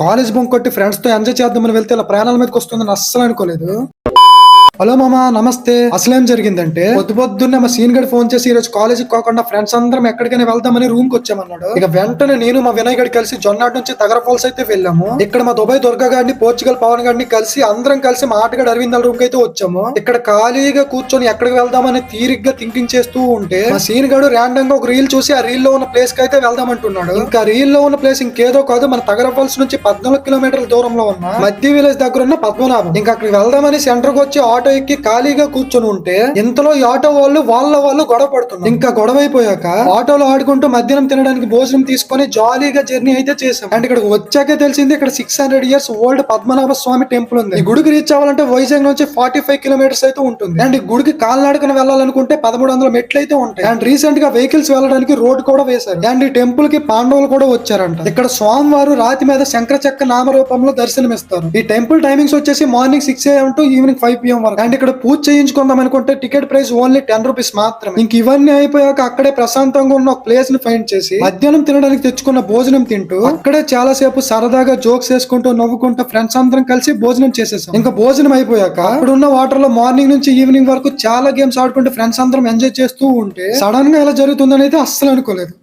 College bunk కొట్టి friends తో enjoy చేద్దామని వెళ్తే ఇలా ప్రాణాల మీదకి వస్తుందని అస్సలు అనుకోలేదు. హలో మామా, నమస్తే. అసలేం జరిగిందంటే పొద్దున్నే మా సీన్ గడి ఫోన్ చేసి ఈ రోజు కాలేజీకి కాకుండా ఫ్రెండ్స్ అందరం ఎక్కడికైనా వెళ్దామని రూమ్ కి వచ్చామన్నాడు. ఇక వెంటనే నేను మా వినయ్ గడి కలిసి జొన్నాటి నుంచి తగర ఫాల్స్ అయితే వెళ్ళాము. ఇక్కడ మా దుబాయ్ దుర్గా గాడిని, పోర్చుగల్ పవన్ గాడిని కలిసి అందరం కలిసి మా ఆటగాడు అరవింద్ రూమ్ కి అయితే వచ్చాము. ఇక్కడ ఖాళీగా కూర్చొని ఎక్కడికి వెళ్దామని తీరిగ్గా థింకింగ్ చేస్తూ ఉంటే మా సీన్ గడు ర్యాండమ్ గా ఒక రీల్ చూసి ఆ రీల్ లో ఉన్న ప్లేస్ కి అయితే వెళ్దామంటున్నాడు. ఇంకా రీల్ లో ఉన్న ప్లేస్ ఇంకేదో కాదు, మన తగర ఫాల్స్ నుంచి 14 కిలోమీటర్ల దూరంలో ఉన్న మధ్య విలేజ్ దగ్గర ఉన్న పద్మనాభం. ఇంకా అక్కడికి వెళ్దామని సెంటర్ కి వచ్చి ఆటో ఎక్కి ఖాళీగా కూర్చొని ఉంటే ఇంతలో ఈ ఆటో వాళ్ళు గొడవ పడుతున్నారు. ఇంకా గొడవ అయిపోయాక ఆటోలో ఆడుకుంటూ మధ్యాహ్నం తినడానికి భోజనం తీసుకొని జాలీగా జర్నీ అయితే చేసాం. అండ్ ఇక్కడ వచ్చాకే తెలిసింది ఇక్కడ 600 ఇయర్స్ ఓల్డ్ పద్మనాభ స్వామి టెంపుల్ ఉంది. ఈ గుడికి రీచ్ అవ్వాలంటే వైజాగ్ నుంచి 45 కిలోమీటర్స్ అయితే ఉంటుంది. అండ్ ఈ గుడికి కాలినడకన వెళ్ళాలనుకుంటే 1300 మెట్లు అయితే ఉంటాయి. అండ్ రీసెంట్ గా వెహికల్స్ వెళ్ళడానికి రోడ్ కూడా వేశారు. అండ్ ఈ టెంపుల్ కి పాండవులు కూడా వచ్చారంట. ఇక్కడ స్వామివారు రాతి మీద శంకర చక్ర నామరూపంలో దర్శనమిస్తారు. ఈ టెంపుల్ టైమింగ్స్ వచ్చేసి morning 6 AM to evening 5 PM వరకు. అండ్ ఇక్కడ పూజ చేయించుకుందాం అనుకుంటే టికెట్ ప్రైస్ ఓన్లీ 10 రూపీస్ మాత్రమే. ఇంక ఇవన్నీ అయిపోయాక అక్కడే ప్రశాంతంగా ఉన్న ఒక ప్లేస్ ని ఫైండ్ చేసి మధ్యాహ్నం తినడానికి తెచ్చుకున్న భోజనం తింటూ అక్కడే చాలా సేపు సరదాగా జోక్స్ వేసుకుంటూ నవ్వుకుంటూ ఫ్రెండ్స్ అందరం కలిసి భోజనం చేసేసాం. ఇంకా భోజనం అయిపోయాక అక్కడున్న వాటర్ లో మార్నింగ్ నుంచి ఈవినింగ్ వరకు చాలా గేమ్స్ ఆడుకుంటూ ఫ్రెండ్స్ అందరం ఎంజాయ్ చేస్తూ ఉంటే సడన్ గా ఎలా జరుగుతుందని అయితే అస్సలు అనుకోలేదు.